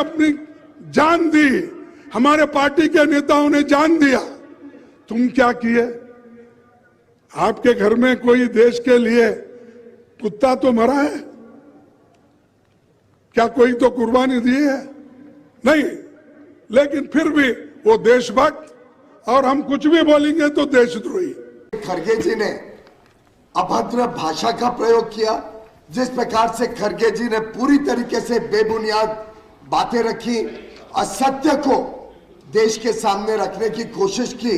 अपनी जान दी, हमारे पार्टी के नेताओं ने जान दिया। तुम क्या किए? आपके घर में कोई देश के लिए कुत्ता तो मरा है? क्या कोई तो कुर्बानी दी है? नहीं। लेकिन फिर भी वो देशभक्त, और हम कुछ भी बोलेंगे तो देशद्रोही। खड़गे जी ने अभद्र भाषा का प्रयोग किया। जिस प्रकार से खड़गे जी ने पूरी तरीके से बेबुनियाद बातें रखी, असत्य को देश के सामने रखने की कोशिश की,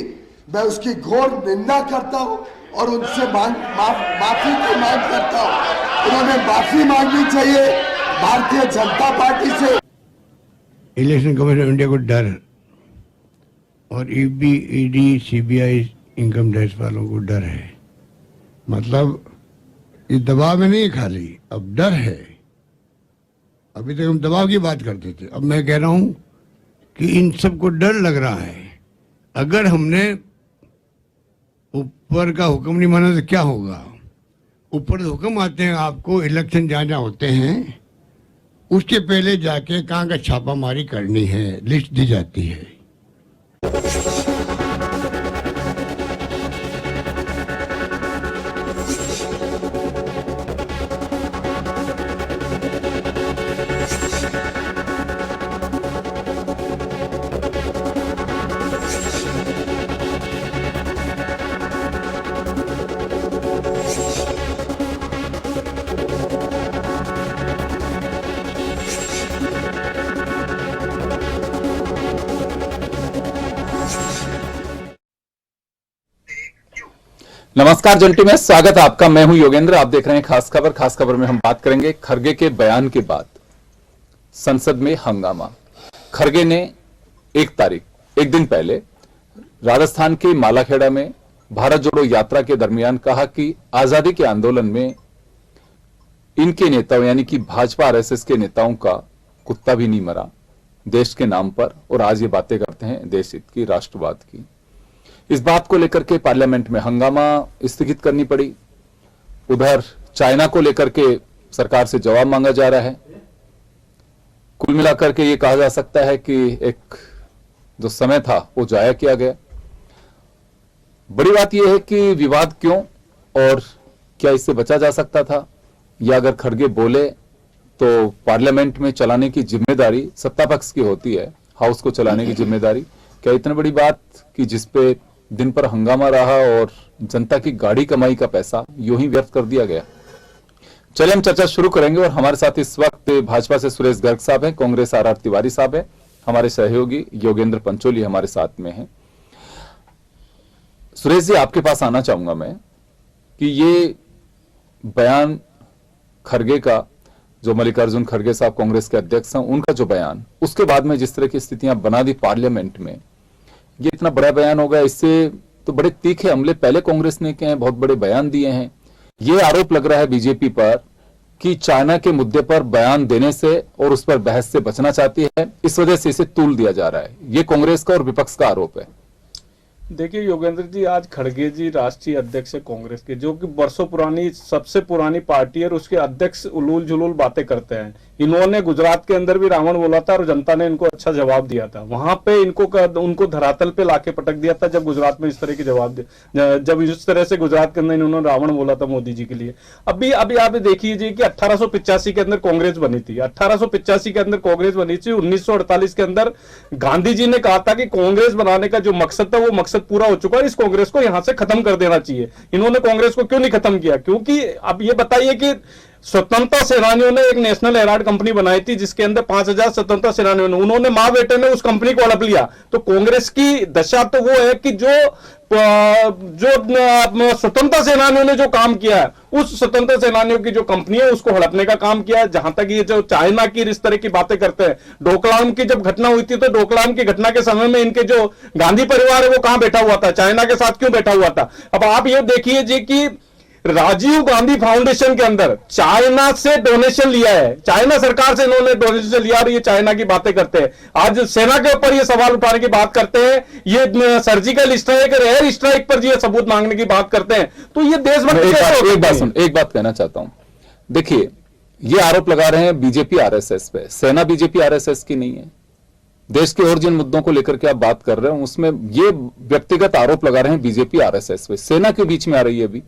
मैं उसकी घोर निंदा करता हूं और उनसे माफी की मांग करता हूं। उन्होंने माफी मांगनी चाहिए भारतीय जनता पार्टी से। इलेक्शन कमीशन ऑफ इंडिया को डर, और ईडी सीबीआई इनकम टैक्स वालों को डर है। मतलब ये दबाव में नहीं, खाली अब डर है। अभी तक हम दबाव की बात करते थे, अब मैं कह रहा हूं कि इन सबको डर लग रहा है। अगर हमने ऊपर का हुक्म नहीं माना तो क्या होगा? ऊपर से हुक्म आते हैं आपको, इलेक्शन जहाँ जहाँ होते हैं उसके पहले जाके कहाँ का छापामारी करनी है, लिस्ट दी जाती है। नमस्कार जल्टी में स्वागत है आपका। मैं हूं योगेंद्र, आप देख रहे हैं खास खबर। खास खबर में हम बात करेंगे खड़गे के बयान के बाद संसद में हंगामा। खड़गे ने 1 तारीख, एक दिन पहले राजस्थान के मालाखेड़ा में भारत जोड़ो यात्रा के दरमियान कहा कि आजादी के आंदोलन में इनके नेताओं यानी कि भाजपा आरएसएस के नेताओं का कुत्ता भी नहीं मरा देश के नाम पर, और आज ये बातें करते हैं देश हित की, राष्ट्रवाद की। इस बात को लेकर के पार्लियामेंट में हंगामा स्थगित करनी पड़ी। उधर चाइना को लेकर के सरकार से जवाब मांगा जा रहा है। कुल मिलाकर के ये कहा जा सकता है कि एक जो समय था वो जाया किया गया। बड़ी बात यह है कि विवाद क्यों और क्या इससे बचा जा सकता था, या अगर खड़गे बोले तो पार्लियामेंट में चलाने की जिम्मेदारी सत्ता पक्ष की होती है, हाउस को चलाने की जिम्मेदारी। क्या इतनी बड़ी बात कि जिसपे दिन पर हंगामा रहा और जनता की गाड़ी कमाई का पैसा यूं ही व्यर्थ कर दिया गया। चलिए हम चर्चा शुरू करेंगे, और हमारे साथ इस वक्त भाजपा से सुरेश गर्ग साहब हैं, कांग्रेस आर तिवारी साहब हैं, हमारे सहयोगी योगेंद्र पंचोली हमारे साथ में हैं। सुरेश जी, आपके पास आना चाहूंगा मैं कि ये बयान खड़गे का, जो मल्लिकार्जुन खड़गे साहब कांग्रेस के अध्यक्ष हैं, उनका जो बयान, उसके बाद में जिस तरह की स्थितियां बना दी पार्लियामेंट में, ये इतना बड़ा बयान होगा। इससे तो बड़े तीखे हमले पहले कांग्रेस ने किए हैं, बहुत बड़े बयान दिए हैं। ये आरोप लग रहा है बीजेपी पर कि चाइना के मुद्दे पर बयान देने से और उस पर बहस से बचना चाहती है, इस वजह से इसे तूल दिया जा रहा है। ये कांग्रेस का और विपक्ष का आरोप है। देखिए योगेंद्र जी, आज खड़गे जी राष्ट्रीय अध्यक्ष है कांग्रेस के, जो कि बरसों पुरानी, सबसे पुरानी पार्टी है, और उसके अध्यक्ष उलूल जुलूल बातें करते हैं। इन्होंने गुजरात के अंदर भी रावण बोला था और जनता ने इनको अच्छा जवाब दिया था। वहां पे उनको धरातल पे लाके पटक दिया था जब गुजरात में इस तरह के जवाब जब इस तरह से गुजरात के अंदर इन्होंने रावण बोला था मोदी जी के लिए। अभी आप देखिए जी कि 1885 के अंदर कांग्रेस बनी थी। 1885 के अंदर कांग्रेस बनी थी। 1948 के अंदर गांधी जी ने कहा था कि कांग्रेस बनाने का जो मकसद था वो मकसद पूरा हो चुका है, इस कांग्रेस को यहां से खत्म कर देना चाहिए। इन्होंने कांग्रेस को क्यों नहीं खत्म किया? क्योंकि अब ये बताइए कि स्वतंत्रता सेनानियों ने एक नेशनल हेराल्ड कंपनी बनाई थी जिसके अंदर 5000 स्वतंत्रता सेनानियों ने, उन्होंने मां बेटे ने उस कंपनी को हड़प लिया। तो कांग्रेस की दशा तो वो है कि जो स्वतंत्रता सेनानियों ने जो काम किया है, उस स्वतंत्रता सेनानियों की जो कंपनी है उसको हड़पने का काम किया। जहां तक ये जो चाइना की इस तरह की बातें करते हैं, डोकलाम की जब घटना हुई थी तो डोकलाम की घटना के समय में इनके जो गांधी परिवार है वो कहां बैठा हुआ था? चाइना के साथ क्यों बैठा हुआ था? अब आप ये देखिए जी कि राजीव गांधी फाउंडेशन के अंदर चाइना से डोनेशन लिया है, चाइना सरकार से इन्होंने डोनेशन लिया, और ये चाइना की बातें करते हैं। आज सेना के ऊपर ये सवाल उठाने की बात करते हैं, ये सर्जिकल स्ट्राइक, एयर स्ट्राइक पर ये सबूत मांगने की बात करते हैं। तो ये देशभक्त एक बात कहना चाहता हूं। देखिए, ये आरोप लगा रहे हैं बीजेपी आरएसएस पे। सेना बीजेपी आरएसएस की नहीं है। देश के और जिन मुद्दों को लेकर के आप बात कर रहे हैं उसमें ये व्यक्तिगत आरोप लगा रहे हैं बीजेपी आरएसएस पे। सेना के बीच में आ रही है अभी।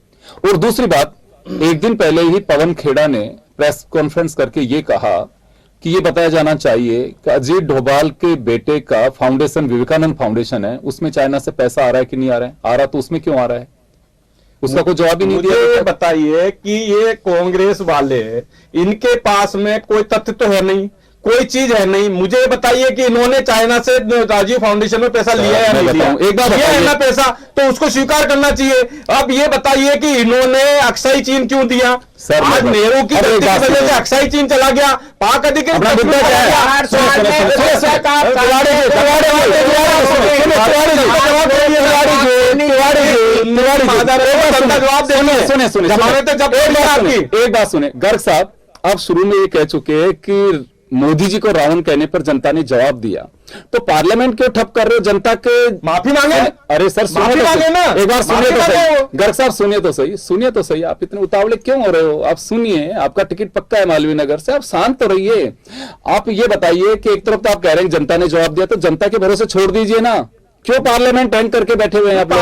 और दूसरी बात, एक दिन पहले ही पवन खेड़ा ने प्रेस कॉन्फ्रेंस करके ये कहा कि ये बताया जाना चाहिए कि अजीत डोभाल के बेटे का फाउंडेशन विवेकानंद फाउंडेशन है, उसमें चाइना से पैसा आ रहा है कि नहीं आ रहा है, आ रहा तो उसमें क्यों आ रहा है? उसका कोई जवाब ही नहीं दिया। मुझे बताइए कि ये कांग्रेस वाले, इनके पास में कोई तथ्य तो है नहीं, कोई चीज है नहीं। मुझे बताइए कि इन्होंने चाइना से राजीव फाउंडेशन में पैसा लिया या नहीं लिया। एक बार लिया है ना पैसा, तो उसको स्वीकार करना चाहिए। अब ये बताइए कि इन्होंने अक्साई चीन क्यों दिया? सर, आज नेहरू की वजह से अक्साई चीन चला गया। पाक अधिकृत मुद्दा क्या है? एक बात सुने गर्ग साहब, आप शुरू में ये कह चुके हैं कि मोदी जी को रावण कहने पर जनता ने जवाब दिया, तो पार्लियामेंट क्यों ठप कर रहे हो? जनता के माफी मांगे। अरे सर सुनिए तो ना, एक बार सुनिए तो माफी सही। मांगे। गर्ग साहब सुनिए तो सही। आप इतने उतावले क्यों हो रहे हो? आप सुनिए, आपका टिकट पक्का है मालवीय नगर से, आप शांत तो रहिए। आप ये बताइए कि एक तरफ तो आप कह रहे हैं जनता ने जवाब दिया, तो जनता के भरोसे छोड़ दीजिए ना। क्यों पार्लियामेंट हैंग करके बैठे हुए हैं आप लोग?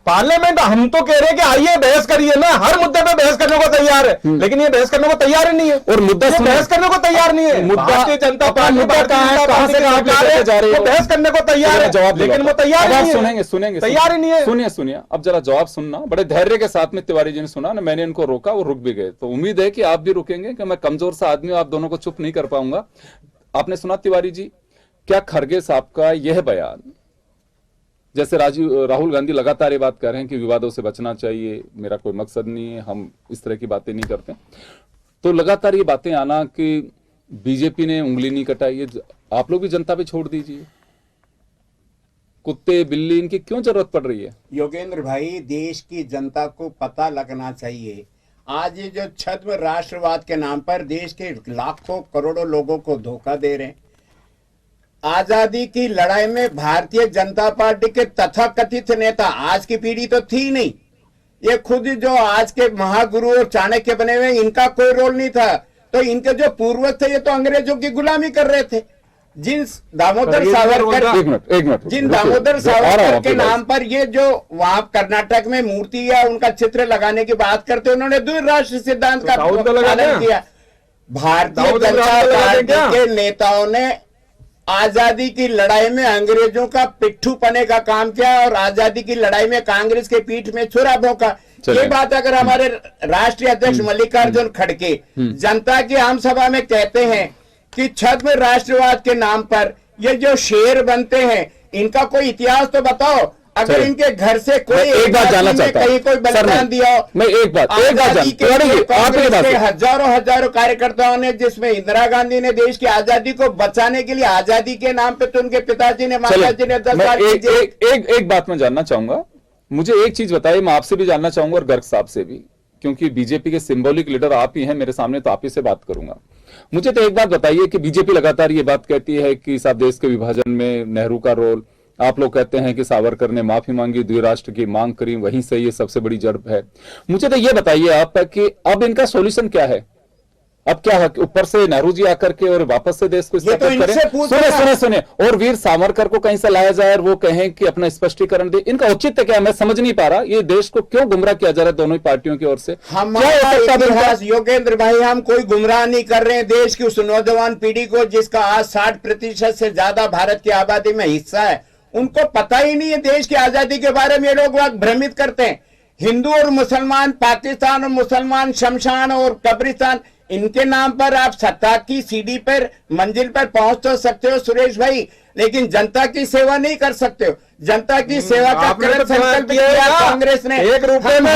पार्लियामेंट हम तो कह रहे हैं कि आइए बहस करिए ना, हर मुद्दे पे बहस करने को तैयार है, लेकिन ये बहस करने को तैयार ही नहीं है। और मुद्दा बहस करने को तैयार नहीं है। भारतीय जनता पार्टी मुद्दा कहां से कहां लेकर जा रहे हो? बहस करने को तैयार है, जवाब लेकिन वो तैयार नहीं है। सुनेंगे तैयार ही नहीं है। सुनिए अब जरा जवाब सुनना। बड़े धैर्य के साथ में तिवारी जी ने सुना ना, मैंने इनको रोका, वो रुक भी गए। तो उम्मीद है कि आप भी रुकेंगे, कि मैं कमजोर सा आदमी हूं, आप दोनों को चुप नहीं कर पाऊंगा। आपने सुना तिवारी जी, क्या खरगे साहब का यह बयान, जैसे राहुल गांधी लगातार ये बात कर रहे हैं कि विवादों से बचना चाहिए, मेरा कोई मकसद नहीं है, हम इस तरह की बातें नहीं करते, तो लगातार ये बातें आना कि बीजेपी ने उंगली नहीं कटाई, ये आप लोग भी जनता पे छोड़ दीजिए। कुत्ते बिल्ली इनकी क्यों जरूरत पड़ रही है? योगेंद्र भाई, देश की जनता को पता लगना चाहिए, आज ये जो छद्म राष्ट्रवाद के नाम पर देश के लाखों करोड़ों लोगों को धोखा दे रहे हैं। आजादी की लड़ाई में भारतीय जनता पार्टी के तथाकथित नेता, आज की पीढ़ी तो थी नहीं, ये खुद जो आज के महागुरु और चाणक्य बने हुए, इनका कोई रोल नहीं था। तो इनके जो पूर्वज थे, ये तो अंग्रेजों की गुलामी कर रहे थे। जिन दामोदर सावरकर, जिन दामोदर सावरकर के नाम पर ये जो वहां कर्नाटक में मूर्ति या उनका चित्र लगाने की बात करते, उन्होंने द्विराष्ट्र सिद्धांत का पालन किया। भारतीय जनता पार्टी के नेताओं ने आजादी की लड़ाई में अंग्रेजों का पिट्ठू पने का काम किया और आजादी की लड़ाई में कांग्रेस के पीठ में छुरा भोंका। ये बात अगर हमारे राष्ट्रीय अध्यक्ष मल्लिकार्जुन खड़गे जनता की आम सभा में कहते हैं कि छद्म राष्ट्रवाद के नाम पर ये जो शेर बनते हैं, इनका कोई इतिहास तो बताओ। अगर इनके घर से कोई एक बात जानना चाहता कहीं कोई बलिदान दिया हो, मैं एक बात हजारों कार्यकर्ताओं ने, जिसमें इंदिरा गांधी ने देश की आजादी को बचाने के लिए आजादी के नाम पे तो उनके पिताजी ने, माताजी ने 10 साल एक बात मैं जानना चाहूंगा, मुझे एक चीज बताइए, मैं आपसे भी जानना चाहूंगा और गर्ग साहब से भी, क्योंकि बीजेपी के सिंबॉलिक लीडर आप ही हैं मेरे सामने, तो आप ही से बात करूंगा। मुझे तो एक बात बताइए कि बीजेपी लगातार ये बात कहती है कि साहब देश के विभाजन में नेहरू का रोल, आप लोग कहते हैं कि सावरकर ने माफी मांगी, द्विराष्ट्र की मांग करी, वहीं से ये सबसे बड़ी जड़ है। मुझे तो ये बताइए आप कि अब इनका सॉल्यूशन क्या है? अब क्या है, ऊपर से नेहरू जी आकर के और वापस से देश को स्थापित करें? सुने और वीर सावरकर को कहीं से लाया जाए और वो कहें कि अपना स्पष्टीकरण दे, इनका औचित्य क्या है? मैं समझ नहीं पा रहा, ये देश को क्यों गुमराह किया जा रहा है दोनों ही पार्टियों की ओर से? योगेंद्र भाई, हम कोई गुमराह नहीं कर रहे हैं देश की उस नौजवान पीढ़ी को जिसका आज 60% से ज्यादा भारत की आबादी में हिस्सा है। उनको पता ही नहीं है देश की आजादी के बारे में। ये लोग भ्रमित करते हैं। हिंदू और मुसलमान, पाकिस्तान और मुसलमान, शमशान और कब्रिस्तान, इनके नाम पर आप सत्ता की सीढ़ी पर, मंजिल पर पहुंच तो सकते हो सुरेश भाई, लेकिन जनता की सेवा नहीं कर सकते हो। जनता की सेवा का कृत संकल्प किया कांग्रेस ने। 1 रुपए में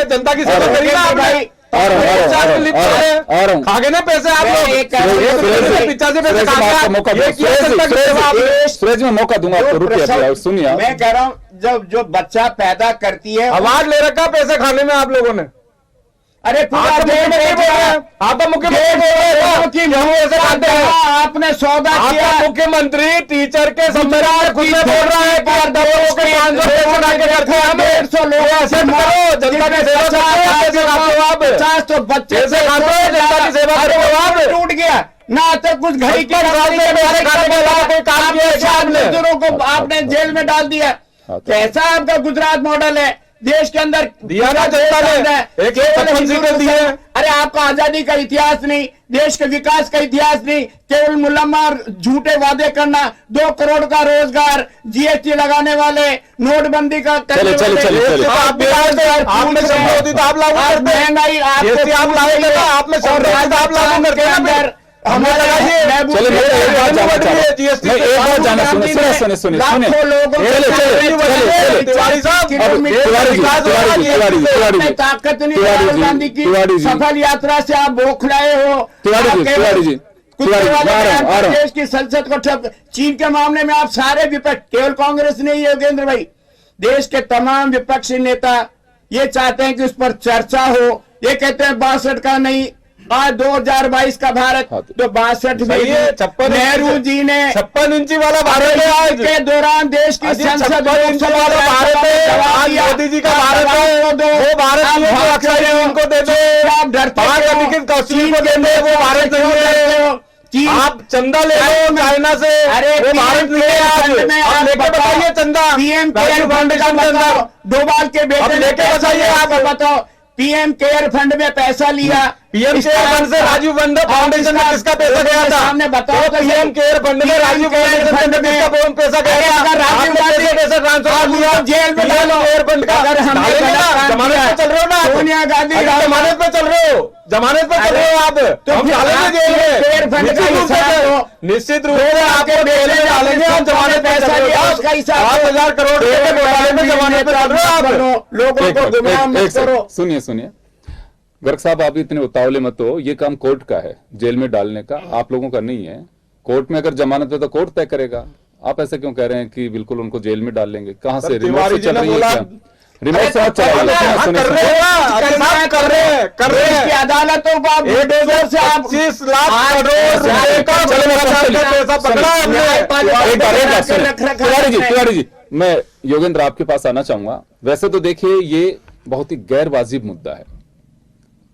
जनता की सेवा करी ना भाई, खागे ना पैसे आप लोग। मौका दूंगा, सुनिए। मैं कह रहा हूँ, जब जो बच्चा पैदा करती है, अवार्ड ले रखा पैसे खाने में आप लोगों ने। अरे पूरा देश बेच रहा है। आप तो मुख्यमंत्री आपने सौदा किया। मुख्यमंत्री टीचर के संविधान खुद में बोल रहा है कि दवाओं के 500 लोग ऐसे जनता की सेवा 50 तो बच्चे जनता की सेवा टूट गया ना, तो कुछ घड़ी की मजदूरों को आपने जेल में डाल दिया। कैसा आपका गुजरात मॉडल है? देश के अंदर दिया ना जनता ने, एक 55 सीटें दी है। अरे आपका आजादी का इतिहास नहीं, देश के विकास का इतिहास नहीं, केवल मुलम्मा झूठे वादे करना, 2 करोड़ का रोजगार, जीएसटी लगाने वाले, नोटबंदी का चले महंगाई ताकत नहीं। राहुल गांधी की सफल यात्रा से आप बौखलाए हो। देश की संसद को ठप। चीन के मामले में आप सारे विपक्ष, केवल कांग्रेस नहीं है योगेंद्र भाई, देश के तमाम विपक्षी नेता ये चाहते हैं कि उस पर चर्चा हो। ये कहते हैं 62 का नहीं, आज 2022 का भारत तो 62 में नेहरू जी ने 56 इंची वाला भारत है आज के दौरान देश की संसद वाला भारत है। आज मोदी जी का भारत है, वो भारत नहीं है। अक्षय उनको दे दो, आप डरते कौशल को दे दो, वो भारत नहीं है। आप चंदा ले लो चाइना से, अरे वो भारत नहीं है। आज लेके बताइए चंदा, पीएम केयर फंड का बताओ, डोभाल के बेटे लेके बताइए, आप बताओ पीएम केयर फंड में पैसा लिया, पीएम केयर फंड से राजीव गांधी फाउंडेशन में किसका पैसा गया था? सामने बताओ। पीएम केयर फंड में राजीव गांधी में किसका पैसा गया था? अगर राजीव गांधी पैसा ट्रांसफर किया जेल में डालो। केयर फंड का अगर हमने जमानत पे चल रहे हो ना, सोनिया गांधी जमानत पे चल रहे हो, जमानत पे चल रहे हो आप, तो हम डालेंगे जेल केयर फंड का में, निश्चित रूप से आपको जेल में डालेंगे। हम जमानत पे पैसा दिया, उसका हिसाब 8,000 करोड़ के घोटाले में जमानत पे चल रहे हो आप। लोगों को गुमराह मत करो। सुनिए गर्ग साहब, आप इतने उतावले मत हो। ये काम कोर्ट का है, जेल में डालने का, आप लोगों का नहीं है। कोर्ट में अगर जमानत है तो कोर्ट तय करेगा। आप ऐसे क्यों कह रहे हैं कि बिल्कुल उनको जेल में डाल लेंगे? कहां से रिमोट से चल रही है क्या? रिमोट से चल रही है? कर रहे हैं अदालतों को आप 25 लाख करोड़ तिवारी जी, मैं योगेंद्र आपके पास आना चाहूंगा। वैसे तो देखिए ये बहुत ही गैर वाजिब मुद्दा है।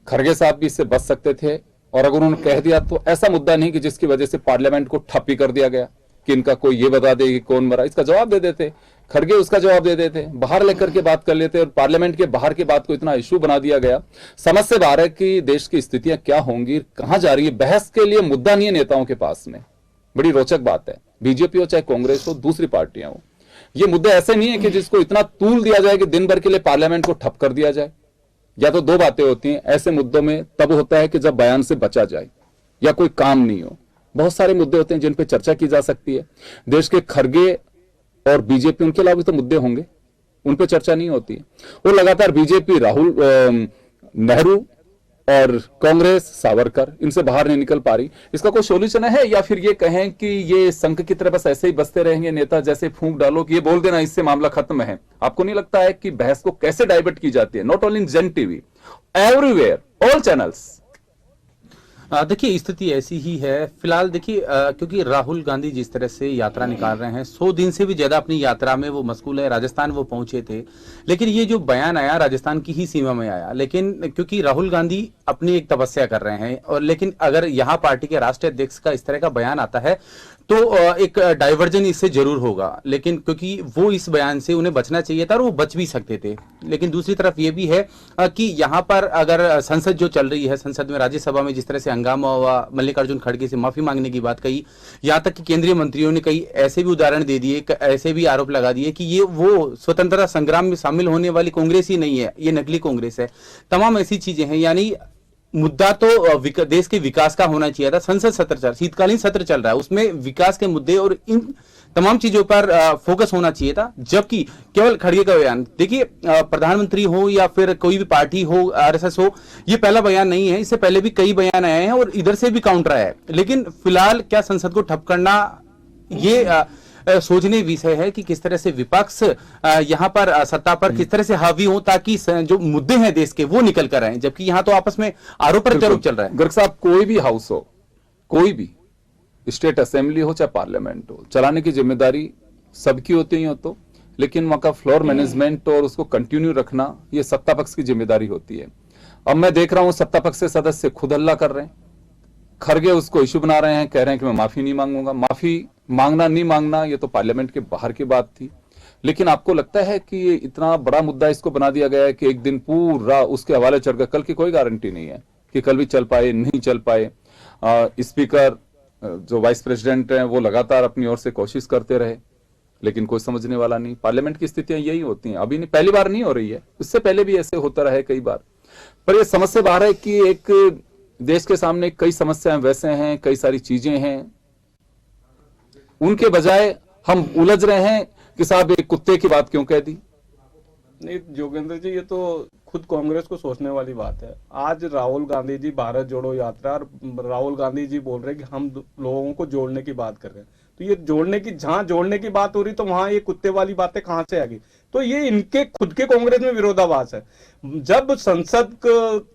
खरगे साहब भी इससे बच सकते थे, और अगर उन्होंने कह दिया तो ऐसा मुद्दा नहीं कि जिसकी वजह से पार्लियामेंट को ठप ही कर दिया गया कि इनका कोई ये बता दे कि कौन मरा। इसका जवाब दे देते खरगे, उसका जवाब दे देते, बाहर लेकर के बात कर लेते, और पार्लियामेंट के बाहर की बात को इतना इशू बना दिया गया। समझ से बाहर है कि देश की स्थितियां क्या होंगी, कहां जा रही है। बहस के लिए मुद्दा नहीं है नेताओं के पास में। बड़ी रोचक बात है, बीजेपी हो चाहे कांग्रेस हो, दूसरी पार्टियां हो, ये मुद्दे ऐसे नहीं है कि जिसको इतना तूल दिया जाए कि दिन भर के लिए पार्लियामेंट को ठप कर दिया जाए। या तो 2 बातें होती हैं ऐसे मुद्दों में, तब होता है कि जब बयान से बचा जाए या कोई काम नहीं हो। बहुत सारे मुद्दे होते हैं जिन पे चर्चा की जा सकती है। देश के खरगे और बीजेपी, उनके अलावा भी तो मुद्दे होंगे, उन पे चर्चा नहीं होती है। वो लगातार बीजेपी राहुल, नेहरू और कांग्रेस सावरकर, इनसे बाहर नहीं निकल पा रही। इसका कोई सोल्यूशन है, या फिर ये कहें कि ये संघ की तरह बस ऐसे ही बसते रहेंगे नेता, जैसे फूंक डालो कि ये बोल देना इससे मामला खत्म है? आपको नहीं लगता है कि बहस को कैसे डाइवर्ट की जाती है? नॉट ओनली इन जन टीवी, एवरीवेयर, ऑल चैनल्स। देखिए स्थिति ऐसी ही है फिलहाल। देखिए क्योंकि राहुल गांधी जिस तरह से यात्रा निकाल रहे हैं, 100 दिन से भी ज्यादा अपनी यात्रा में वो मशगूल है। राजस्थान वो पहुंचे थे, लेकिन ये जो बयान आया राजस्थान की ही सीमा में आया। लेकिन क्योंकि राहुल गांधी अपनी एक तपस्या कर रहे हैं, और लेकिन अगर यहाँ पार्टी के राष्ट्रीय अध्यक्ष का इस तरह का बयान आता है तो एक डाइवर्जन इससे जरूर होगा। लेकिन क्योंकि वो इस बयान से उन्हें बचना चाहिए था और वो बच भी सकते थे। लेकिन दूसरी तरफ ये भी है कि यहाँ पर अगर संसद जो चल रही है, संसद में राज्यसभा में जिस तरह से हंगामा हुआ, मल्लिकार्जुन खड़गे से माफी मांगने की बात कही, यहाँ तक कि केंद्रीय मंत्रियों ने कई ऐसे भी उदाहरण दे दिए, ऐसे भी आरोप लगा दिए कि ये वो स्वतंत्रता संग्राम में शामिल होने वाली कांग्रेस ही नहीं है, ये नकली कांग्रेस है। तमाम ऐसी चीजें हैं। यानी मुद्दा तो देश के विकास का होना चाहिए था। संसद सत्र शीतकालीन सत्र चल रहा है, उसमें विकास के मुद्दे और इन तमाम चीजों पर फोकस होना चाहिए था। जबकि केवल खड़गे का बयान देखिए, प्रधानमंत्री हो या फिर कोई भी पार्टी हो, आरएसएस हो, ये पहला बयान नहीं है। इससे पहले भी कई बयान आए हैं और इधर से भी काउंटर आया है। लेकिन फिलहाल क्या संसद को ठप करना ये सोचनीय विषय है कि किस तरह से विपक्ष यहाँ पर सत्ता पर किस तरह से हावी हो, ताकि जो मुद्दे हैं देश के वो निकल कर आए, जबकि यहाँ तो आपस में आरोप प्रत्यारोप चल रहा है। गर्ग साहब, कोई भी हाउस हो, कोई भी स्टेट असेंबली हो चाहे पार्लियामेंट हो, चलाने की जिम्मेदारी सबकी होती ही हो, तो लेकिन वहां का फ्लोर मैनेजमेंट और उसको कंटिन्यू रखना ये सत्ता पक्ष की जिम्मेदारी होती है। अब मैं देख रहा हूं सत्ता पक्ष के सदस्य खुद हल्ला कर रहे हैं, खरगे उसको इशू बना रहे हैं, कह रहे हैं कि मैं माफी नहीं मांगूंगा। माफी मांगना नहीं मांगना ये तो पार्लियामेंट के बाहर की बात थी, लेकिन आपको लगता है कि ये इतना बड़ा मुद्दा इसको बना दिया गया है कि एक दिन पूरा उसके हवाले चढ़ गया? कल की कोई गारंटी नहीं है कि कल भी चल पाए, नहीं चल पाए। स्पीकर जो वाइस प्रेसिडेंट हैं वो लगातार अपनी ओर से कोशिश करते रहे, लेकिन कोई समझने वाला नहीं। पार्लियामेंट की स्थितियां यही होती हैं, अभी नहीं, पहली बार नहीं हो रही है, इससे पहले भी ऐसे होता रहा है कई बार। पर यह समझ से बाहर है कि एक देश के सामने कई समस्याएं वैसे हैं, कई सारी चीजें हैं, उनके बजाय हम उलझ रहे हैं कि साहब एक कुत्ते की बात क्यों कह दी। नहीं योगेंद्र जी, ये तो खुद कांग्रेस को सोचने वाली बात है। आज राहुल गांधी जी भारत जोड़ो यात्रा, और राहुल गांधी जी बोल रहे हैं कि हम लोगों को जोड़ने की बात कर रहे हैं, तो ये जोड़ने की, जहां जोड़ने की बात हो रही तो वहां ये कुत्ते वाली बातें कहां से आ गई? तो ये इनके खुद के कांग्रेस में विरोधाभास है। जब संसद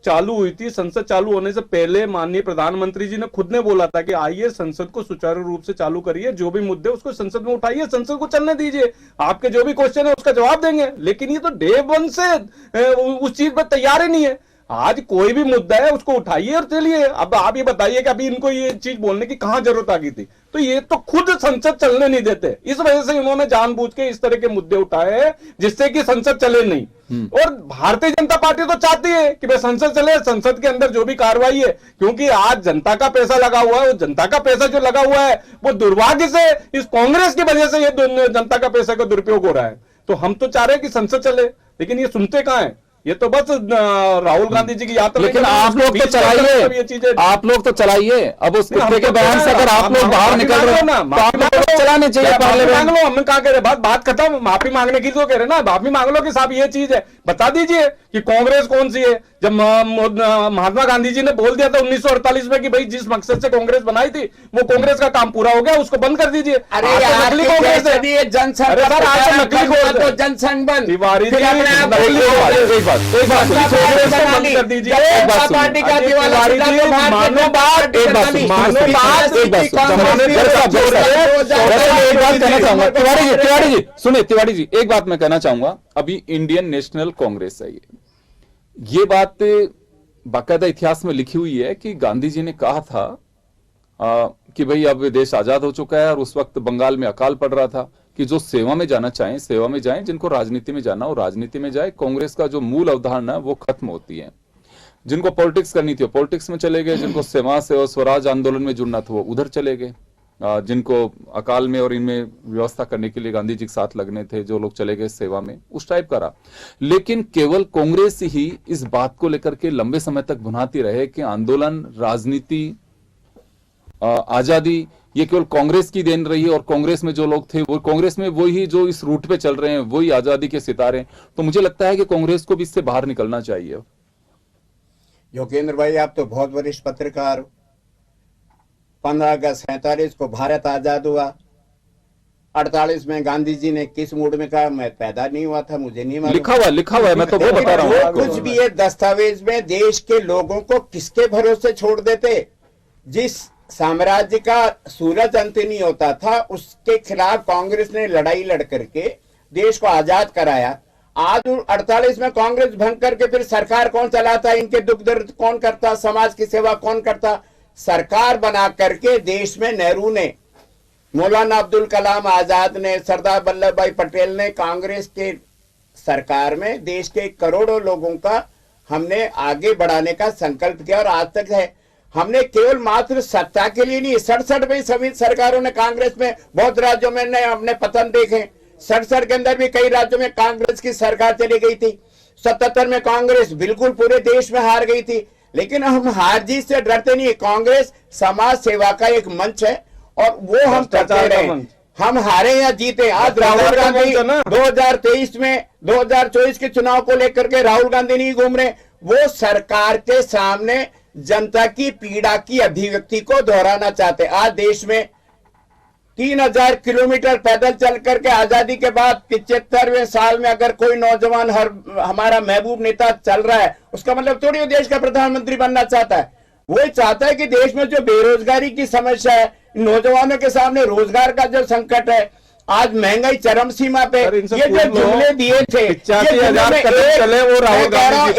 चालू हुई थी, संसद चालू होने से पहले माननीय प्रधानमंत्री जी ने खुद ने बोला था कि आइए संसद को सुचारू रूप से चालू करिए, जो भी मुद्दे उसको संसद में उठाइए, संसद को चलने दीजिए, आपके जो भी क्वेश्चन है उसका जवाब देंगे। लेकिन ये तो डे वन से उस चीज पर तैयार ही नहीं है। आज कोई भी मुद्दा है उसको उठाइए और चलिए। अब आप ये बताइए कि अभी इनको ये चीज बोलने की कहां जरूरत आ गई थी? तो ये तो खुद संसद चलने नहीं देते, इस वजह से इन्होंने जानबूझ के इस तरह के मुद्दे उठाए हैं जिससे कि संसद चले नहीं। और भारतीय जनता पार्टी तो चाहती है कि भाई संसद चले, संसद के अंदर जो भी कार्रवाई है, क्योंकि आज जनता का पैसा लगा हुआ है, वो जनता का पैसा जो लगा हुआ है वो दुर्भाग्य से इस कांग्रेस की वजह से ये जनता का पैसा का दुरुपयोग हो रहा है। तो हम तो चाह रहे हैं कि संसद चले, लेकिन ये सुनते कहां है? ये तो बस राहुल गांधी जी की यात्रा। लेकिन आप लोग तो चलाइए, आप लोग तो चलाइए। अब उस कुत्ते के बयान से अगर आप लोग बाहर निकल रहे हो तो आप लोग को चलाने चाहिए पार्लियामेंट। मांग लो, हम कहा कह रहे, बात खत्म, माफी मांगने की तो कह रहे ना, माफी मांग लो कि साहब ये चीज है, बता दीजिए कि कांग्रेस कौन सी है। जब महात्मा गांधी जी ने बोल दिया था 1948 में कि भाई जिस मकसद से कांग्रेस बनाई थी वो कांग्रेस का काम पूरा हो गया, उसको बंद कर दीजिए। अरे नकली कांग्रेस है, जनसंघ तो जनसंघ बंद। तिवारी जी तिवारी जी सुनिए, तिवारी जी एक बात मैं कहना चाहूंगा। अभी इंडियन नेशनल कांग्रेस है, ये बात बाकायदा इतिहास में लिखी हुई है कि गांधी जी ने कहा था कि भाई अब देश आजाद हो चुका है, और उस वक्त बंगाल में अकाल पड़ रहा था कि जो सेवा में जाना चाहें सेवा में जाएं, जिनको राजनीति में जाना हो राजनीति में जाए। कांग्रेस का जो मूल अवधारणा है वो खत्म होती है। जिनको पॉलिटिक्स करनी थी वो पॉलिटिक्स में चले गए, जिनको सेवा से और स्वराज आंदोलन में जुड़ना था वो उधर चले गए, जिनको अकाल में और इनमें व्यवस्था करने के लिए गांधी जी के साथ लगने थे, जो लोग चले गए सेवा में, उस टाइप का रहा। लेकिन केवल कांग्रेस ही इस बात को लेकर के लंबे समय तक भुनाती रहे कि आंदोलन, राजनीति, आजादी ये केवल कांग्रेस की देन रही है, और कांग्रेस में जो लोग थे वो कांग्रेस में वही जो इस रूट पे चल रहे हैं वही आजादी के सितारे। तो मुझे लगता है कि कांग्रेस को भी इससे बाहर निकलना चाहिए। योगेंद्र भाई, आप तो बहुत वरिष्ठ पत्रकार हो। 15 अगस्त 47 को भारत आजाद हुआ। 48 में गांधी जी ने किस मूड में कहा? मैं पैदा नहीं हुआ था, मुझे नहीं मालूम। लिखा हुआ है, मैं तो वो बता रहा हूँ। कुछ भी है दस्तावेज में, देश के लोगों को किसके भरोसे छोड़ देते? जिस साम्राज्य का सूरज अंत नहीं होता था उसके खिलाफ कांग्रेस ने लड़ाई लड़ करके देश को आजाद कराया। आज 48 में कांग्रेस भंग करके फिर सरकार कौन चलाता? इनके दुख दर्द कौन करता? समाज की सेवा कौन करता? सरकार बना करके देश में नेहरू ने, मौलाना अब्दुल कलाम आजाद ने, सरदार वल्लभ भाई पटेल ने, कांग्रेस के सरकार में देश के करोड़ों लोगों का हमने आगे बढ़ाने का संकल्प किया, और आज तक है। हमने केवल मात्र सत्ता के लिए नहीं, 67 में सभी सरकारों ने, कांग्रेस में बहुत राज्यों में ने हमने पतन देखे। 67 के अंदर भी कई राज्यों में कांग्रेस की सरकार चली गई थी। 77 में कांग्रेस बिल्कुल पूरे देश में हार गई थी। लेकिन हम हार जीत से डरते नहीं। कांग्रेस समाज सेवा का एक मंच है और वो हम करते रहे। हम हारे या जीते। आज राहुल गांधी 2023 में 2024 के चुनाव को लेकर के राहुल गांधी नहीं घूम रहे, वो सरकार के सामने जनता की पीड़ा की अभिव्यक्ति को दोहराना चाहते। आज देश में 3000 किलोमीटर पैदल चल करके आजादी के बाद 75वें साल में अगर कोई नौजवान हमारा महबूब नेता चल रहा है, उसका मतलब थोड़ी वो देश का प्रधानमंत्री बनना चाहता है। वो चाहता है कि देश में जो बेरोजगारी की समस्या है, नौजवानों के सामने रोजगार का जो संकट है, आज महंगाई चरम सीमा पे, ये जो जुमले दिए थे, 85,000 कदम चले वो राहुल गांधी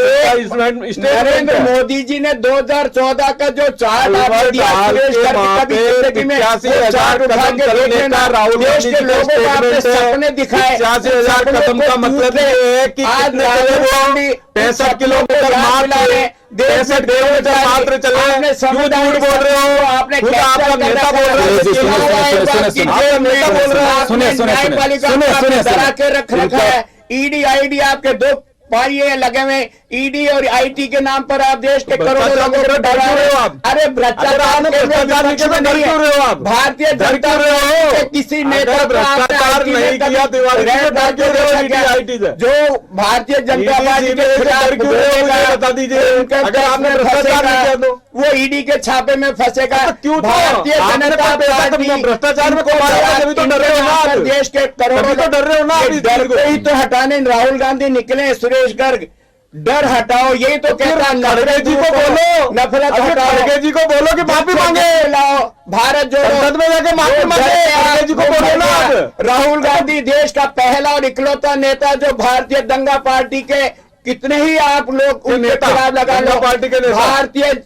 जी नरेंद्र मोदी जी ने 2014 का जो चार्ट आपको दिया, सुरेश गर्ग कभी जिंदगी में वो चार्ट उठा के देखने ना, देश के लोगों को आपने सपने दिखाए। 85,000 कदम का मतलब ये है कि आज राहुल गांधी 65 किलोमीटर मात्र चले। आपने संविधान बोल रहे हो, आपने खुद आपका नेता बोल रहा है, डरा के रख रखा है। ईडी आईडी आपके दो पारिये लगे हुए, ईडी और आईटी के नाम पर आप देश के करोड़ों लोगों को डरा रहे हो। अरे भ्रष्टाचार नहीं है, भारतीय जनता पार्टी के किसी नेता भ्रष्टाचार नहीं किया, जो भारतीय जनता पार्टी के खिलाफ बता दीजिए, अगर आपने भ्रष्टाचार नहीं किया तो वो ईडी के छापे में फंसेगा। क्यों? भारतीय जनता पार्टी भ्रष्टाचार में तो डर रहे हो ना, देश के करोड़ों तो डर रहे हो ना, डर को ही तो हटाने राहुल गांधी निकले। सुरेश गर्ग, डर हटाओ, यही तो कहता है। खड़गे जी को बोलो, नफरत हटाओ, खड़गे जी को बोलो कि माफी मांगे, लाओ भारत जोड़ो, संसद में जाके माफी मांगे, खड़गे जी को बोलो ना। राहुल गांधी देश का पहला और इकलौता नेता जो भारतीय दंगा पार्टी के, कितने ही आप लोग उनके खिलाफ लगा लो, पार्टी के भारतीय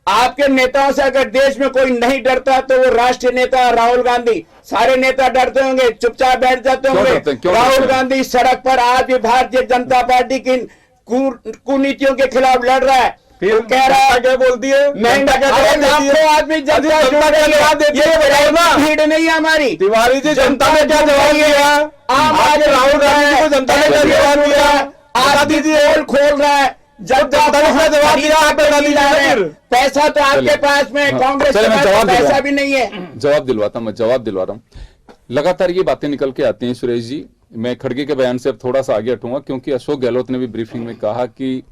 आपके नेताओं से अगर देश में कोई नहीं डरता तो वो राष्ट्रीय नेता राहुल गांधी, सारे नेता डरते होंगे, चुपचाप बैठ जाते होंगे। राहुल गांधी सड़क पर आज भी भारतीय जनता पार्टी की कुनीतियों के खिलाफ लड़ रहा है। फिर कह रहा है क्या बोलती है, महंगा आदमी जनता भीड़ नहीं है हमारी। तिवारी जी, जनता ने क्या जवाब दिया? आज राहुल गांधी को जनता ने क्या जवाब दिया? आज दीजिए खोल रहा है, जनता ने क्या जवाब दिया? आप बता दीजिए। पैसा तो आपके पास में, कांग्रेस के पास पैसा भी नहीं है। जवाब दिलवाता हूं, मैं जवाब दिलवा रहा हूं। लगातार ये बातें निकल के आती हैं सुरेश जी। मैं खड़गे के बयान से अब थोड़ा सा आगे हटूंगा, क्योंकि अशोक गहलोत ने भी ब्रीफिंग में कहा कि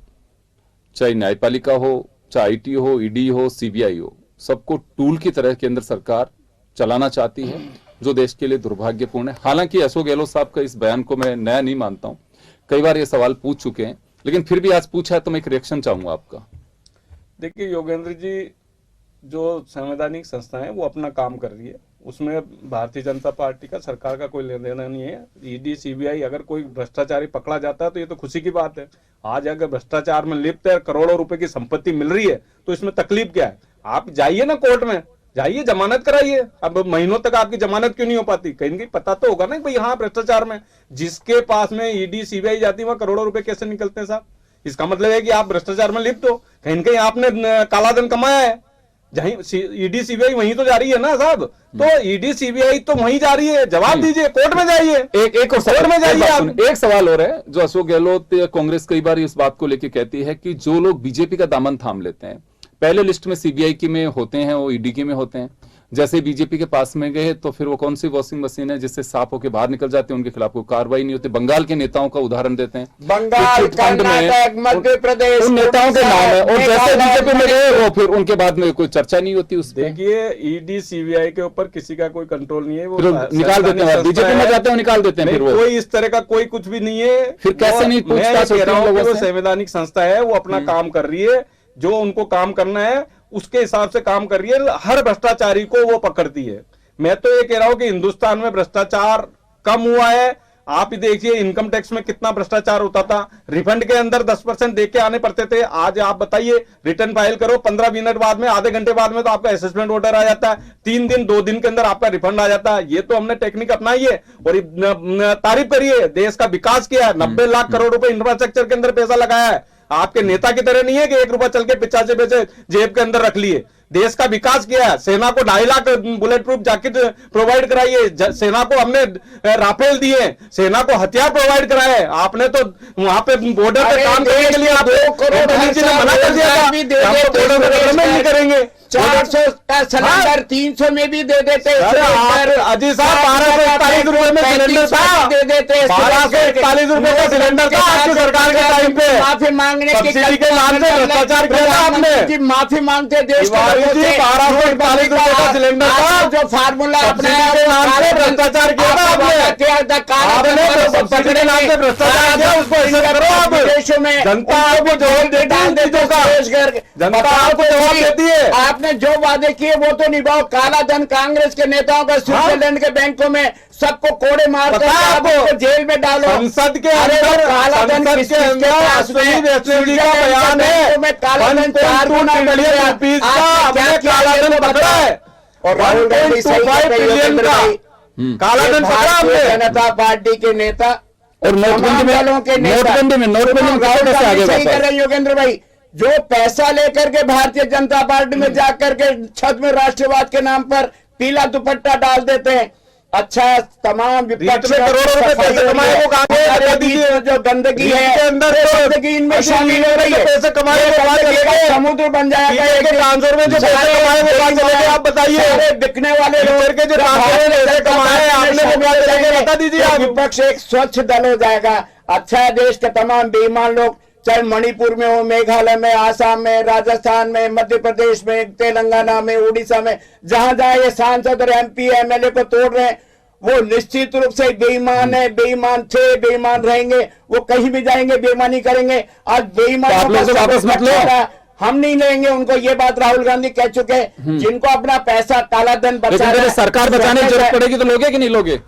चाहे न्यायपालिका हो, चाहे आईटी हो, ईडी हो, सीबीआई हो, सबको टूल की तरह केंद्र सरकार चलाना चाहती है, जो देश के लिए दुर्भाग्यपूर्ण है। हालांकि अशोक गहलोत साहब का इस बयान को मैं नया नहीं मानता हूं, कई बार ये सवाल पूछ चुके हैं, लेकिन फिर भी आज पूछा है तो मैं एक रिएक्शन चाहूंगा आपका। देखिए योगेंद्र जी, जो संवैधानिक संस्था है वो अपना काम कर रही है, उसमें भारतीय जनता पार्टी का, सरकार का कोई लेना देना नहीं है। ईडी सीबीआई अगर कोई भ्रष्टाचारी पकड़ा जाता है तो ये तो खुशी की बात है। आज अगर भ्रष्टाचार में लिप्त है, करोड़ों रुपए की संपत्ति मिल रही है, तो इसमें तकलीफ क्या है? आप जाइए ना कोर्ट में, जाइए जमानत कराइए। अब महीनों तक आपकी जमानत क्यों नहीं हो पाती? कहीं कहीं पता तो होगा ना भाई, हाँ भ्रष्टाचार में जिसके पास में ईडी सीबीआई जाती है वहां करोड़ों रुपए कैसे निकलते हैं साहब? इसका मतलब है कि आप भ्रष्टाचार में लिप्त हो, कहीं कहीं आपने काला धन कमाया है। जहीं ईडी सीबीआई वहीं तो जा रही है ना साहब, तो ईडी सीबीआई तो वहीं जा रही है, जवाब दीजिए, कोर्ट में जाइए। एक और कोर्ट में जाइए आप। एक सवाल और है जो अशोक गहलोत, कांग्रेस कई बार इस बात को लेकर कहती है कि जो लोग बीजेपी का दामन थाम लेते हैं, पहले लिस्ट में सीबीआई की में होते हैं, वो ईडी की में होते हैं, जैसे बीजेपी के पास में गए तो फिर वो कौन सी वॉशिंग मशीन है जिससे साफ होकर बाहर निकल जाते हैं, उनके खिलाफ कोई कार्रवाई नहीं होती। बंगाल के नेताओं का उदाहरण देते हैं, बंगाल, कर्नाटक, मध्य प्रदेश, उन नेताओं के नाम है, और जैसे बीजेपी में गए वो फिर उनके बाद में कोई चर्चा नहीं होती उस। देखिए ईडी सीबीआई के ऊपर किसी का कोई कंट्रोल नहीं है, वो निकाल देते हैं, बीजेपी में जाते हैं निकाल देते हैं, फिर वो कोई इस तरह का कोई कुछ भी नहीं है। फिर कैसे नहीं पूछताछ होती है लोगों से? संवैधानिक संस्था है, वो अपना काम कर रही है, जो उनको काम करना है उसके हिसाब से काम कर रही है। हर भ्रष्टाचारी को वो पकड़ती है। मैं तो ये कह रहा हूं कि हिंदुस्तान में भ्रष्टाचार कम हुआ है। आप ही देखिए इनकम टैक्स में कितना भ्रष्टाचार होता था, रिफंड के अंदर 10% दे के आने पड़ते थे। आज आप बताइए, रिटर्न फाइल करो, 15 मिनट बाद में, आधे घंटे बाद में तो आपका असेसमेंट ऑर्डर आ जाता है, 3 दिन 2 दिन के अंदर आपका रिफंड आ जाता है। ये तो हमने टेक्निक अपनाई है और तारीफ करिए, देश का विकास किया है। 90 लाख करोड़ रुपए इंफ्रास्ट्रक्चर के अंदर पैसा लगाया है। आपके नेता की तरह नहीं है कि 1 रुपया चल के 85 पैसे जेब के अंदर रख लिए। देश का विकास किया है, सेना को 2.5 lakh bullet proof jacket provide कराइए, सेना को हमने राफेल दिए, सेना को हथियार प्रोवाइड कराए। आपने तो वहां पे बॉर्डर पे काम करने के लिए आप 2 करोड़ मना कर दिया था, बॉर्डर पे नहीं करेंगे। 400 का सिलेंडर 300 में भी दे देते। अजी साहब 1241 रुपए में सिलेंडर था, दे देते। 1241 रुपए का सिलेंडर था आपकी सरकार के टाइम पे। माफी मांगने सब्सिडी के नाम से भ्रष्टाचार किया था आपने। माफी मांगते देश के सालों से 1241 का सिलेंडर था, आपने जो फार्मूला अपनाया सब्सिडी के नाम से भ्रष्टाचार किया था आपने। सब्सिडी के नाम से भ्रष्टाचार किया, उसको ऐसे करो आप। विदेशों में जनता आपको जवाब देती है इन चीजों का, जनता आपको जवाब देती है। आपने जो वादे किए वो तो निभाओ। काला धन कांग्रेस के नेताओं का स्विट्जरलैंड के बैंकों में सबको कोड़े मार कर आपको जेल में डालो। संसद के अरे वो अंदर, काला धन संसद किस के किसके अंदर पास में? अश्विनी वैष्णव जी का बयान है, में काला धन 4 गुना बढ़ ट्रिलियन गया। रुपीज का आपने हमने क्या काला किया धन ये पकड़ा बताओ। है, और राहुल गांधी सही 1.25 कहते हैं, ट्रिलियन योगेंद्र का भाई, काला धन पकड़ा भारतीय आपने। जनता पार्टी के नेता और नोटबंदी में, दलों के नेता नोटबंदी में राहुल कैसे आगे गांधी सही बढ़ा? कर रहे हैं योगेंद्र भाई। जो पैसा लेकर के भारतीय जनता पार्टी में जाकर के छत में राष्ट्रवाद के नाम पर पीला दुपट्टा डाल देते हैं। अच्छा, तमाम विपक्ष में करोड़ों रुपए पैसे कमाए वो कहाँ गए? बता दीजिए। जो गंदगी रीत है के अंदर वो तो गंदगी इनमें शामिल हो रही है। पैसे कमाए वो कहाँ चले गए? समुद्र बन जाएगा। टीचर के ट्रांसफर में जो पैसे कमाए वो कहाँ चले गए? आप बताइए। सारे बिकने वाले टीचर के जो ट्रांसफर में पैसे कमाए आपने वो कहाँ चले गए? बता दीजिए आप। विपक्ष एक स्वच्छ दल हो जाएगा। अच्छा है, देश के तमाम बेईमान लोग, चाहे मणिपुर में हो, मेघालय में, आसाम में, राजस्थान में, मध्य प्रदेश में, तेलंगाना में, उड़ीसा में, जहां जहां ये सांसद और एमपी एमएलए को तोड़ रहे हैं, वो निश्चित रूप से बेईमान है, बेईमान थे, बेईमान रहेंगे। वो कहीं भी जाएंगे बेईमानी करेंगे। आज बेईमान आप लोग से वापस मत लो। हम नहीं लेंगे उनको, ये बात राहुल गांधी कह चुके हैं। जिनको अपना पैसा काला धन लेकिन बचाना अगर है, सरकार बचाने की जरूरत पड़ेगी तो लोगे कि नहीं लोगे?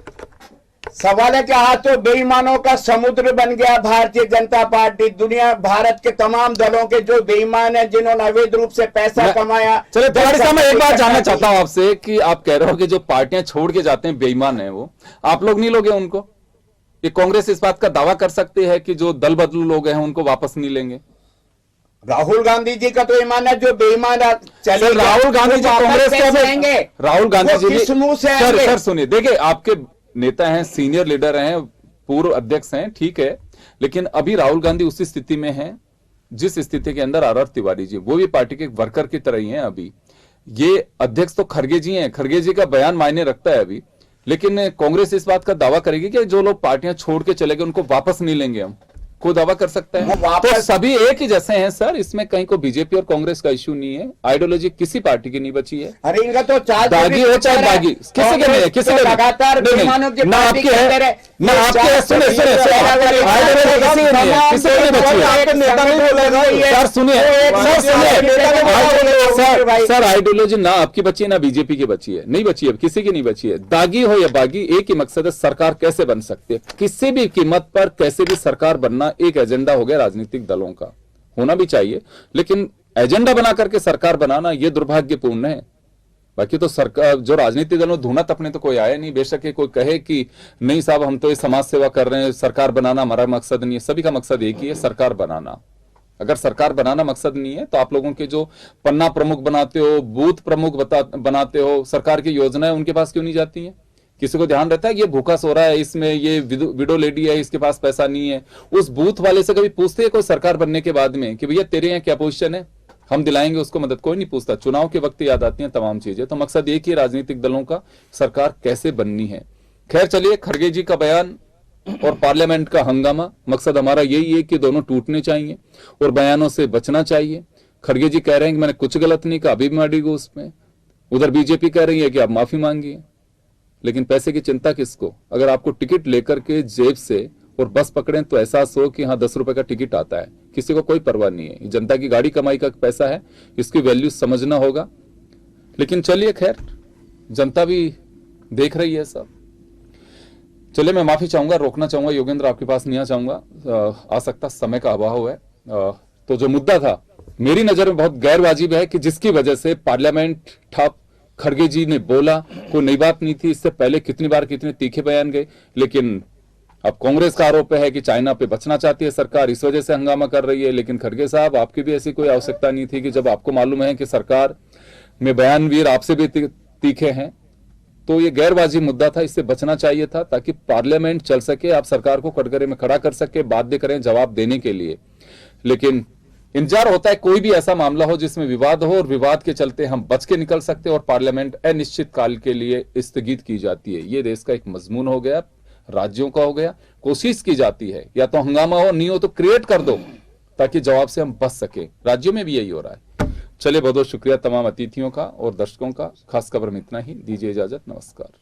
सवाल है कि आज तो बेईमानों का समुद्र बन गया भारतीय जनता पार्टी। दुनिया, भारत के तमाम दलों के जो बेईमान हैं, जिन्होंने अवैध रूप से पैसा कमाया। चलिए थोड़ी सा मैं एक बात जानना चाहता हूं आपसे कि आप कह रहे हो कि जो पार्टियां छोड़ के जाते हैं बेईमान है, वो आप लोग नहीं लोगे उनको? ये कांग्रेस इस बात का दावा कर सकती है कि जो दल बदलू लोग हैं उनको वापस नहीं लेंगे? राहुल गांधी जी का तो ईमान है, जो बेईमान चले सर, राहुल गांधी जी कांग्रेस के आएंगे। राहुल गांधी जी किस मुंह से सर आएंगे? सर सुनिए, देखिए आपके नेता हैं, सीनियर लीडर हैं, पूर्व अध्यक्ष हैं, ठीक है, लेकिन अभी राहुल गांधी उसी स्थिति में हैं जिस स्थिति के अंदर आर तिवारी जी, वो भी पार्टी के वर्कर की तरह ही हैं। अभी ये अध्यक्ष तो खड़गे जी हैं, खड़गे जी का बयान मायने रखता है अभी, लेकिन कांग्रेस इस बात का दावा करेगी कि जो लोग पार्टियां छोड़ के चले गए उनको वापस नहीं लेंगे हम, कोई दावा कर सकता है? तो सभी एक ही जैसे हैं सर, इसमें कहीं को बीजेपी और कांग्रेस का इश्यू नहीं है। आइडियोलॉजी किसी पार्टी की नहीं बची है। अरे इनका तो चार दागी हो चाहे दागी, किसी के नहीं है, किसी के लगातार बेईमानों की ना पार्टी आपके के है, अंदर ना आपके है। सुनिए सुनिए आइडियोलॉजी किसी की नहीं है, किसी की नहीं बची है। नेता नहीं बोलेगा सर सुनिए, सर सुनिए, सर आइडियोलॉजी ना आपकी बची है ना बीजेपी की बची है, नहीं बची है, किसी की नहीं बची है। दागी हो या बागी, एक ही मकसद है, सरकार कैसे बन सकती है, किसी भी कीमत पर कैसे भी सरकार बनना एक एजेंडा हो गया राजनीतिक दलों का, होना भी चाहिए, लेकिन एजेंडा बना करके सरकार बनाना यह दुर्भाग्यपूर्ण है। बाकी तो सरकार, जो राजनीतिक दलों धुना तपने तो कोई आया नहीं। बेशक कोई कहे कि नहीं साहब हम तो ये समाज सेवा कर रहे हैं, सरकार बनाना हमारा मकसद नहीं है। सभी का मकसद एक ही है, सरकार बनाना। अगर सरकार बनाना मकसद नहीं है तो आप लोगों के जो पन्ना प्रमुख बनाते हो, बूथ प्रमुख बनाते हो, सरकार की योजनाएं उनके पास क्यों नहीं जाती है? किसी को ध्यान रहता है कि ये भूखा सो रहा है, इसमें ये विडो लेडी है, इसके पास पैसा नहीं है? उस बूथ वाले से कभी पूछते हैं कोई सरकार बनने के बाद में कि भैया तेरे यहाँ क्या पोजीशन है, हम दिलाएंगे उसको मदद? कोई नहीं पूछता। चुनाव के वक्त याद आती हैं तमाम चीजें। तो मकसद एक ही राजनीतिक दलों का, सरकार कैसे बननी है। खैर चलिए, खड़गे जी का बयान और पार्लियामेंट का हंगामा, मकसद हमारा यही है कि दोनों टूटने चाहिए और बयानों से बचना चाहिए। खड़गे जी कह रहे हैं कि मैंने कुछ गलत नहीं कहा, अभी भी अड़ी गो उसमें। उधर बीजेपी कह रही है कि आप माफी मांगिए, लेकिन पैसे की चिंता किसको? अगर आपको टिकट लेकर के जेब से और बस पकड़ें तो एहसास हो कि हाँ 10 रुपए का टिकट आता है, किसी को कोई परवाह नहीं है। जनता की गाड़ी कमाई का पैसा है, इसकी वैल्यू समझना होगा। लेकिन चलिए खैर, जनता भी देख रही है सब। चलिए, मैं माफी चाहूंगा, रोकना चाहूंगा योगेंद्र, आपके पास नहीं आ चाहूंगा, आ सकता समय का अभाव है। तो जो मुद्दा था मेरी नजर में बहुत गैर वाजिब है कि जिसकी वजह से पार्लियामेंट ठप, खड़गे जी ने बोला, कोई नई बात नहीं थी। इससे पहले कितनी बार कितने तीखे बयान गए, लेकिन अब कांग्रेस का आरोप है कि चाइना पे बचना चाहती है सरकार, इस वजह से हंगामा कर रही है। लेकिन खड़गे साहब, आपकी भी ऐसी कोई आवश्यकता नहीं थी कि जब आपको मालूम है कि सरकार में बयानवीर आपसे भी तीखे हैं, तो ये गैरवाजी मुद्दा था, इससे बचना चाहिए था ताकि पार्लियामेंट चल सके, आप सरकार को कटघरे में खड़ा कर सके, बाध्य करें जवाब देने के लिए। लेकिन इंतजार होता है कोई भी ऐसा मामला हो जिसमें विवाद हो और विवाद के चलते हम बच के निकल सकते और पार्लियामेंट अनिश्चित काल के लिए स्थगित की जाती है। ये देश का एक मजमून हो गया, राज्यों का हो गया। कोशिश की जाती है या तो हंगामा हो, नहीं हो तो क्रिएट कर दो ताकि जवाब से हम बच सके। राज्यों में भी यही हो रहा है। चलिए, बहुत बहुत शुक्रिया तमाम अतिथियों का और दर्शकों का। खास खबर में इतना ही। दीजिए इजाजत, नमस्कार।